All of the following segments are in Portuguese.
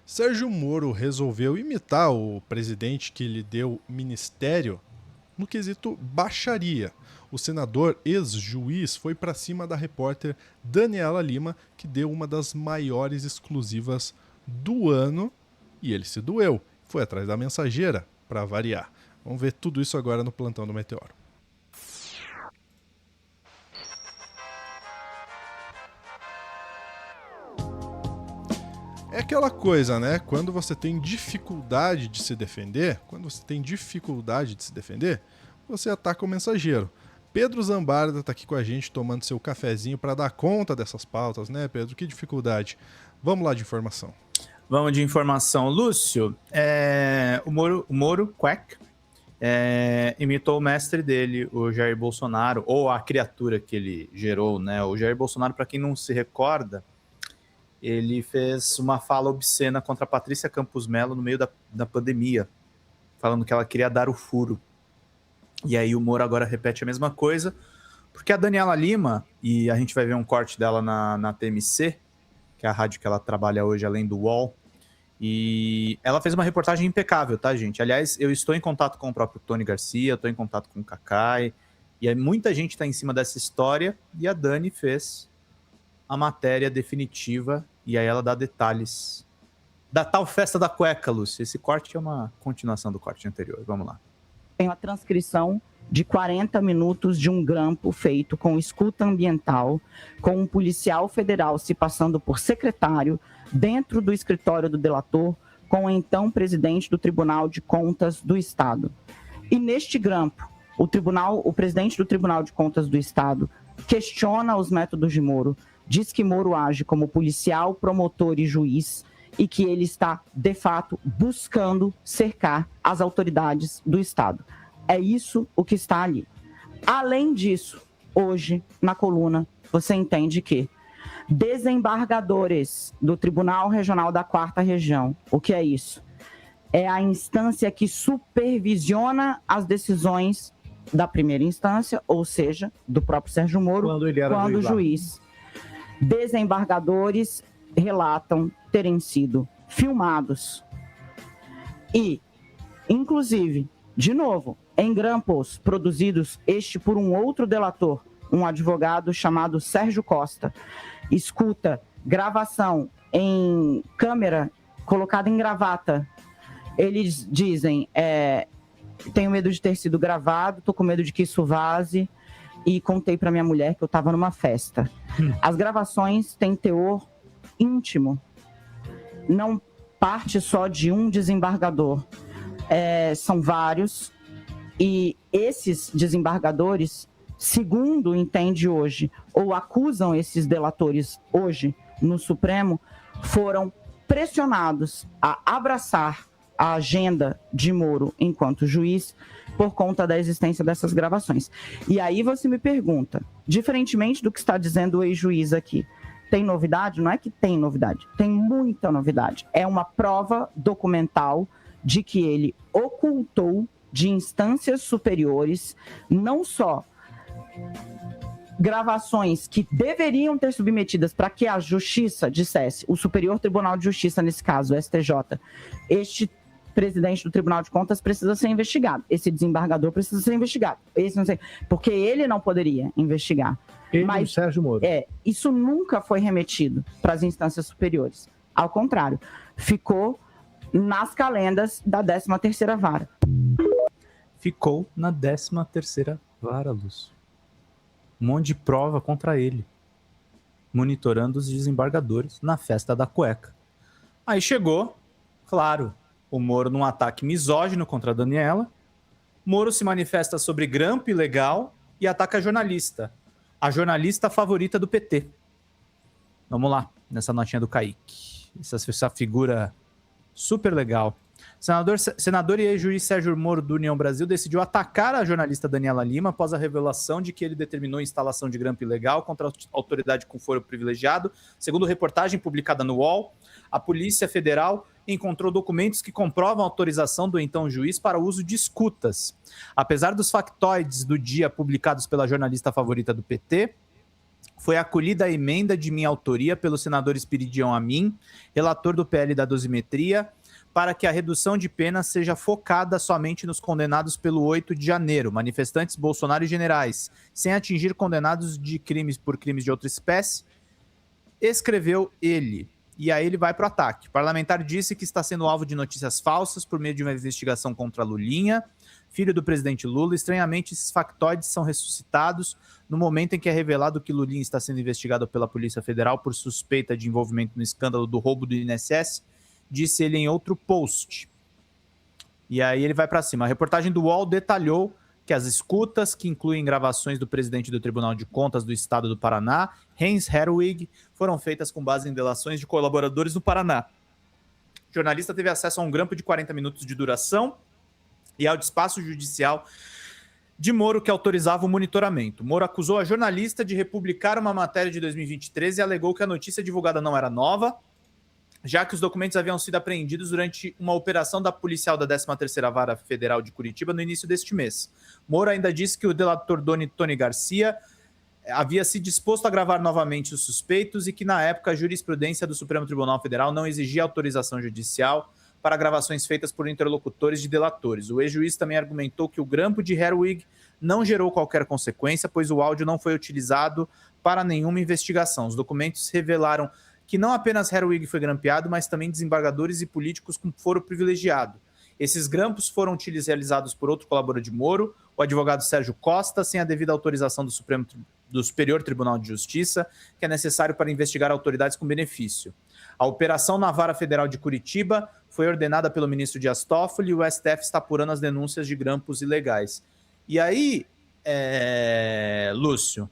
Sérgio Moro resolveu imitar o presidente que lhe deu ministério no quesito baixaria. O senador ex-juiz foi para cima da repórter Daniela Lima, que deu uma das maiores exclusivas do ano, e ele se doeu. Foi atrás da mensageira, para variar. Vamos ver tudo isso agora no Plantão do Meteoro. É aquela coisa, né? Quando você tem dificuldade de se defender, você ataca o mensageiro. Pedro Zambarda está aqui com a gente tomando seu cafezinho para dar conta dessas pautas, né, Pedro? Que dificuldade. Vamos lá de informação. Vamos de informação. Lúcio, o Moro Quack, imitou o mestre dele, o Jair Bolsonaro, ou a criatura que ele gerou, né? O Jair Bolsonaro, para quem não se recorda, ele fez uma fala obscena contra a Patrícia Campos Mello no meio da pandemia, falando que ela queria dar o furo. E aí o Moro agora repete a mesma coisa, porque a Daniela Lima, e a gente vai ver um corte dela na TMC, que é a rádio que ela trabalha hoje, além do UOL, e ela fez uma reportagem impecável, tá, gente? Aliás, eu estou em contato com o próprio Tony Garcia, estou em contato com o Cacai, e aí muita gente está em cima dessa história, e a Dani fez a matéria definitiva, e aí ela dá detalhes da tal festa da cueca, Lúcia. Esse corte é uma continuação do corte anterior. Vamos lá. Tem uma transcrição de 40 minutos de um grampo feito com escuta ambiental, com um policial federal se passando por secretário dentro do escritório do delator, com o então presidente do Tribunal de Contas do Estado. E neste grampo, o presidente do Tribunal de Contas do Estado questiona os métodos de Moro, diz que Moro age como policial, promotor e juiz e que ele está, de fato, buscando cercar as autoridades do Estado. É isso o que está ali. Além disso, hoje, na coluna, você entende que desembargadores do Tribunal Regional da 4ª Região, o que é isso? É a instância que supervisiona as decisões da primeira instância, ou seja, do próprio Sérgio Moro, quando juiz. Desembargadores relatam terem sido filmados e, inclusive, de novo, em grampos produzidos por um outro delator, um advogado chamado Sérgio Costa, escuta gravação em câmera colocada em gravata. Eles dizem, tenho medo de ter sido gravado, tô com medo de que isso vaze, e contei para minha mulher que eu estava numa festa. As gravações têm teor íntimo, não parte só de um desembargador, são vários, e esses desembargadores, segundo entende hoje, ou acusam esses delatores hoje no Supremo, foram pressionados a abraçar a agenda de Moro enquanto juiz por conta da existência dessas gravações. E aí você me pergunta, diferentemente do que está dizendo o ex-juiz aqui, tem novidade? Não é que tem novidade, tem muita novidade. É uma prova documental de que ele ocultou de instâncias superiores não só gravações que deveriam ter submetidas para que a Justiça dissesse, o Superior Tribunal de Justiça, nesse caso, o STJ, este presidente do Tribunal de Contas precisa ser investigado, esse desembargador precisa ser investigado, esse não sei, porque ele não poderia investigar. Mas o Sérgio Moro. Isso nunca foi remetido para as instâncias superiores. Ao contrário, ficou nas calendas da 13ª Vara. Ficou na 13ª Vara, Lúcio. Um monte de prova contra ele, monitorando os desembargadores na festa da cueca. Aí chegou, claro, o Moro num ataque misógino contra a Daniela. Moro se manifesta sobre grampo ilegal e ataca a jornalista favorita do PT. Vamos lá, nessa notinha do Kaique. Essa figura super legal. Senador e ex-juiz Sérgio Moro do União Brasil decidiu atacar a jornalista Daniela Lima após a revelação de que ele determinou a instalação de grampo ilegal contra a autoridade com foro privilegiado. Segundo reportagem publicada no UOL, a Polícia Federal encontrou documentos que comprovam a autorização do então juiz para o uso de escutas. Apesar dos factoides do dia publicados pela jornalista favorita do PT, foi acolhida a emenda de minha autoria pelo senador Espiridião Amin, relator do PL da dosimetria, para que a redução de pena seja focada somente nos condenados pelo 8 de janeiro, manifestantes Bolsonaro e generais, sem atingir condenados de crimes por crimes de outra espécie, escreveu ele. E aí ele vai para o ataque. O parlamentar disse que está sendo alvo de notícias falsas por meio de uma investigação contra Lulinha, filho do presidente Lula. Estranhamente, esses factoides são ressuscitados no momento em que é revelado que Lulinha está sendo investigado pela Polícia Federal por suspeita de envolvimento no escândalo do roubo do INSS, disse ele em outro post. E aí ele vai para cima. A reportagem do UOL detalhou que as escutas, que incluem gravações do presidente do Tribunal de Contas do Estado do Paraná, Heinz Herwig, foram feitas com base em delações de colaboradores do Paraná. O jornalista teve acesso a um grampo de 40 minutos de duração e ao despacho judicial de Moro que autorizava o monitoramento. Moro acusou a jornalista de republicar uma matéria de 2023 e alegou que a notícia divulgada não era nova, já que os documentos haviam sido apreendidos durante uma operação da policial da 13ª Vara Federal de Curitiba no início deste mês. Moro ainda disse que o delator Tony Garcia havia se disposto a gravar novamente os suspeitos e que, na época, a jurisprudência do Supremo Tribunal Federal não exigia autorização judicial para gravações feitas por interlocutores de delatores. O ex-juiz também argumentou que o grampo de Herwig não gerou qualquer consequência, pois o áudio não foi utilizado para nenhuma investigação. Os documentos revelaram que não apenas Herwig foi grampeado, mas também desembargadores e políticos com foro privilegiado. Esses grampos foram utilizados por outro colaborador de Moro, o advogado Sérgio Costa, sem a devida autorização do Superior Tribunal de Justiça, que é necessário para investigar autoridades com benefício. A operação na Vara Federal de Curitiba foi ordenada pelo ministro Dias Toffoli e o STF está apurando as denúncias de grampos ilegais. E aí, Lúcio,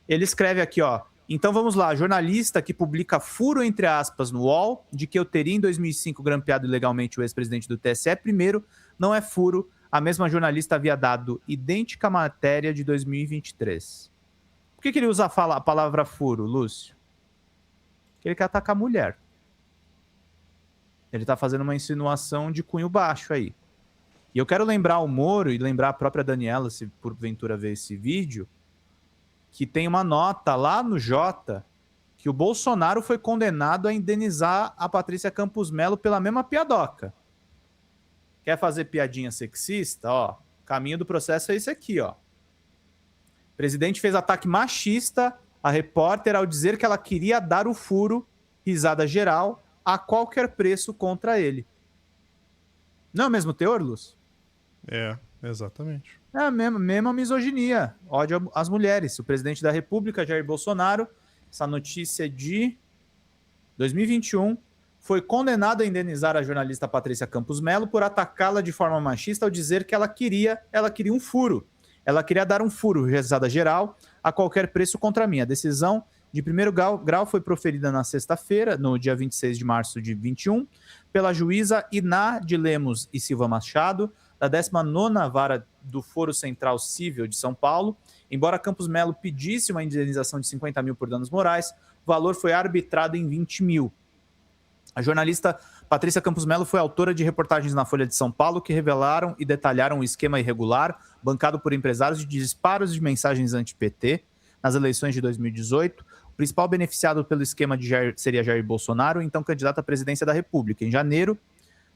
ele escreve aqui, ó, então vamos lá, jornalista que publica furo, entre aspas, no UOL, de que eu teria em 2005 grampeado ilegalmente o ex-presidente do TSE, primeiro, não é furo, a mesma jornalista havia dado idêntica matéria de 2023. Por que ele usa a palavra furo, Lúcio? Porque ele quer atacar a mulher. Ele tá fazendo uma insinuação de cunho baixo aí. E eu quero lembrar o Moro e lembrar a própria Daniela, se porventura ver esse vídeo, que tem uma nota lá no Jota que o Bolsonaro foi condenado a indenizar a Patrícia Campos Melo pela mesma piadoca. Quer fazer piadinha sexista? Ó, caminho do processo é esse aqui, ó. O presidente fez ataque machista à repórter ao dizer que ela queria dar o furo, risada geral, a qualquer preço contra ele. Não é o mesmo teor, Lúcio? É, exatamente. É a mesma misoginia, ódio às mulheres. O presidente da República, Jair Bolsonaro, essa notícia de 2021, foi condenado a indenizar a jornalista Patrícia Campos Melo por atacá-la de forma machista ao dizer que ela queria um furo. Ela queria dar um furo, risada geral, a qualquer preço contra mim. A decisão de primeiro grau foi proferida na sexta-feira, no dia 26 de março de 21, pela juíza Iná de Lemos e Silva Machado, da 19ª Vara do Foro Central Cível de São Paulo. Embora Campos Melo pedisse uma indenização de 50 mil por danos morais, o valor foi arbitrado em 20 mil. A jornalista Patrícia Campos Melo foi autora de reportagens na Folha de São Paulo que revelaram e detalharam um esquema irregular bancado por empresários de disparos de mensagens anti-PT nas eleições de 2018. O principal beneficiado pelo esquema seria Jair Bolsonaro, então candidato à presidência da República. Em janeiro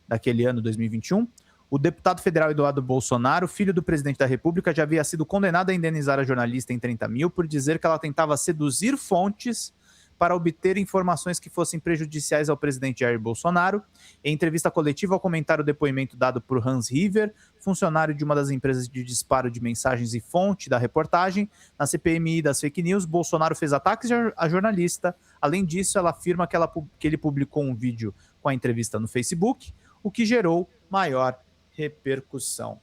daquele ano, 2021, o deputado federal Eduardo Bolsonaro, filho do presidente da República, já havia sido condenado a indenizar a jornalista em 30 mil por dizer que ela tentava seduzir fontes para obter informações que fossem prejudiciais ao presidente Jair Bolsonaro. Em entrevista coletiva, ao comentar o depoimento dado por Hans River, funcionário de uma das empresas de disparo de mensagens e fonte da reportagem, na CPMI das fake news, Bolsonaro fez ataques à jornalista. Além disso, ela afirma que ele publicou um vídeo com a entrevista no Facebook, o que gerou maior repercussão.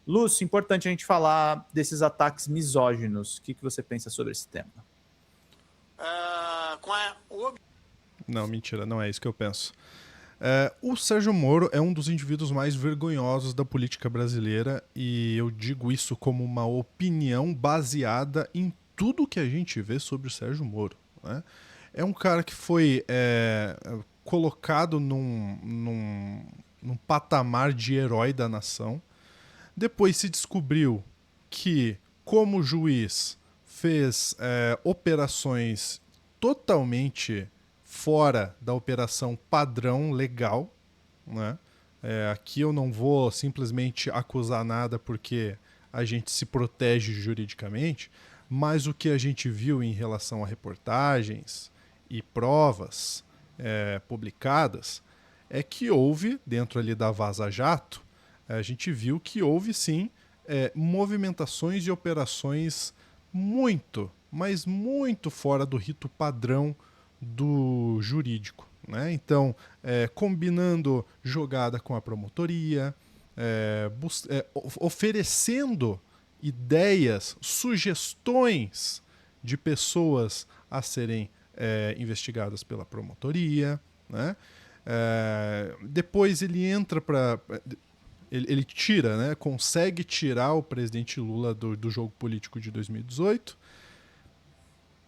Lúcio, importante a gente falar desses ataques misóginos. O que você pensa sobre esse tema? Não, mentira, não é isso que eu penso. O Sérgio Moro é um dos indivíduos mais vergonhosos da política brasileira e eu digo isso como uma opinião baseada em tudo que a gente vê sobre o Sérgio Moro, né? É um cara que foi colocado num patamar de herói da nação. Depois se descobriu que, como juiz, fez operações totalmente fora da operação padrão legal, né? Aqui eu não vou simplesmente acusar nada porque a gente se protege juridicamente, mas o que a gente viu em relação a reportagens e provas publicadas é que houve, dentro ali da Vaza Jato, a gente viu que houve sim movimentações e operações muito, mas muito fora do rito padrão do jurídico, né? Então, combinando jogada com a promotoria, oferecendo ideias, sugestões de pessoas a serem investigadas pela promotoria, né? Depois ele entra para... Ele tira, né? Consegue tirar o presidente Lula do jogo político de 2018.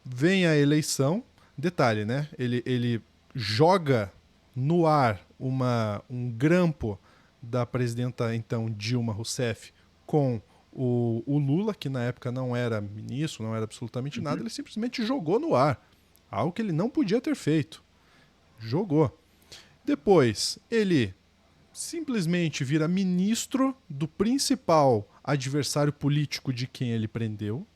Vem a eleição. Detalhe, né? Ele joga no ar um grampo da presidenta, então, Dilma Rousseff com o Lula, que na época não era ministro, não era absolutamente nada. Ele simplesmente jogou no ar. Algo que ele não podia ter feito. Jogou. Depois, ele simplesmente vira ministro do principal adversário político de quem ele prendeu.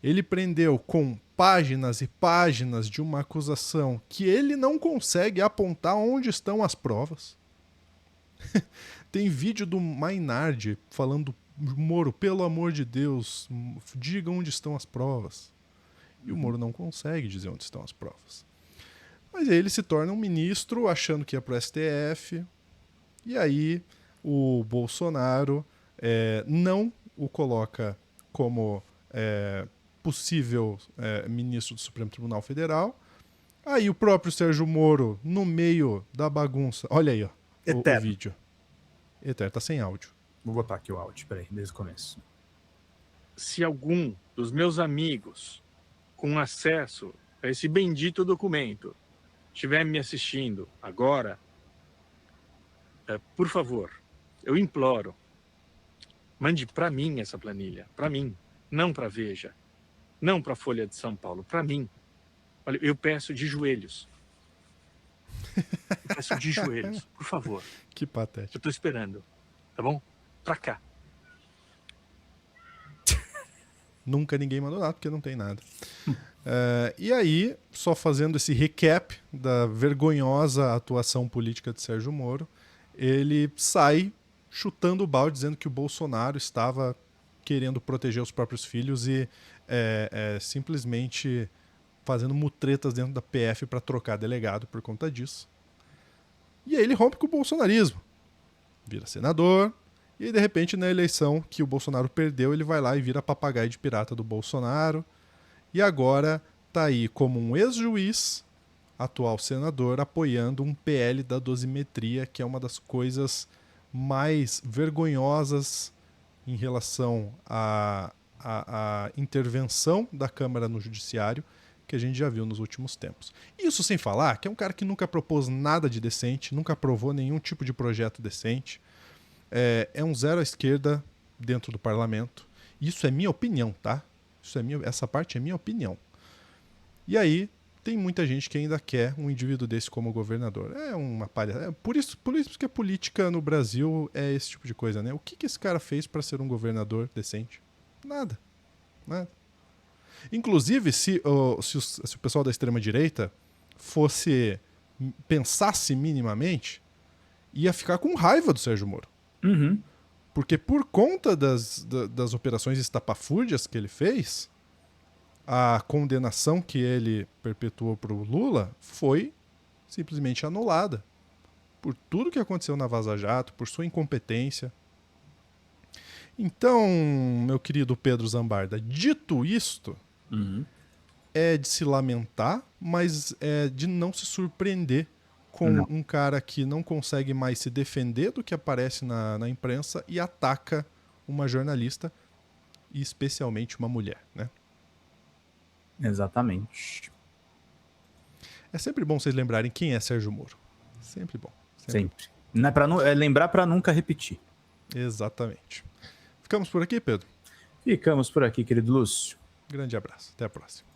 Ele prendeu com páginas e páginas de uma acusação que ele não consegue apontar onde estão as provas. Tem vídeo do Mainardi falando: Moro, pelo amor de Deus, diga onde estão as provas. E o Moro não consegue dizer onde estão as provas. Mas aí ele se torna um ministro achando que ia pro STF. E aí o Bolsonaro não o coloca como possível ministro do Supremo Tribunal Federal. Aí o próprio Sérgio Moro, no meio da bagunça... Olha aí, ó, o vídeo. Eterno, tá sem áudio. Vou botar aqui o áudio, peraí, desde o começo. Se algum dos meus amigos com acesso a esse bendito documento estiver me assistindo agora, por favor, eu imploro, mande para mim essa planilha, para mim, não para Veja, não para a Folha de São Paulo, para mim. Olha, eu peço de joelhos. Eu peço de joelhos, por favor. Que patético. Eu tô esperando, tá bom? Pra cá. Nunca ninguém mandou nada, porque não tem nada. E aí, só fazendo esse recap da vergonhosa atuação política de Sérgio Moro, ele sai chutando o balde, dizendo que o Bolsonaro estava querendo proteger os próprios filhos e simplesmente fazendo mutretas dentro da PF para trocar delegado por conta disso. E aí ele rompe com o bolsonarismo. Vira senador. E aí, de repente, na eleição que o Bolsonaro perdeu, ele vai lá e vira papagaio de pirata do Bolsonaro. E agora tá aí como um ex-juiz, atual senador, apoiando um PL da dosimetria, que é uma das coisas mais vergonhosas em relação à intervenção da Câmara no Judiciário, que a gente já viu nos últimos tempos. Isso sem falar que é um cara que nunca propôs nada de decente, nunca aprovou nenhum tipo de projeto decente. É um zero à esquerda dentro do parlamento. Isso é minha opinião, tá? Essa parte é minha opinião. E aí, tem muita gente que ainda quer um indivíduo desse como governador. É uma palha. Por isso que a política no Brasil é esse tipo de coisa, né? O que esse cara fez para ser um governador decente? Nada. Inclusive, se o pessoal da extrema-direita pensasse minimamente, ia ficar com raiva do Sérgio Moro. Uhum. Porque por conta das operações estapafúrdias que ele fez, a condenação que ele perpetuou para o Lula foi simplesmente anulada. Por tudo que aconteceu na Vaza Jato, por sua incompetência. Então, meu querido Pedro Zambarda, dito isto, é de se lamentar, mas é de não se surpreender com um cara que não consegue mais se defender do que aparece na imprensa e ataca uma jornalista, e especialmente uma mulher, né? Exatamente. É sempre bom vocês lembrarem quem é Sérgio Moro. Sempre bom. Sempre. Não é lembrar para nunca repetir. Exatamente. Ficamos por aqui, Pedro? Ficamos por aqui, querido Lúcio. Grande abraço. Até a próxima.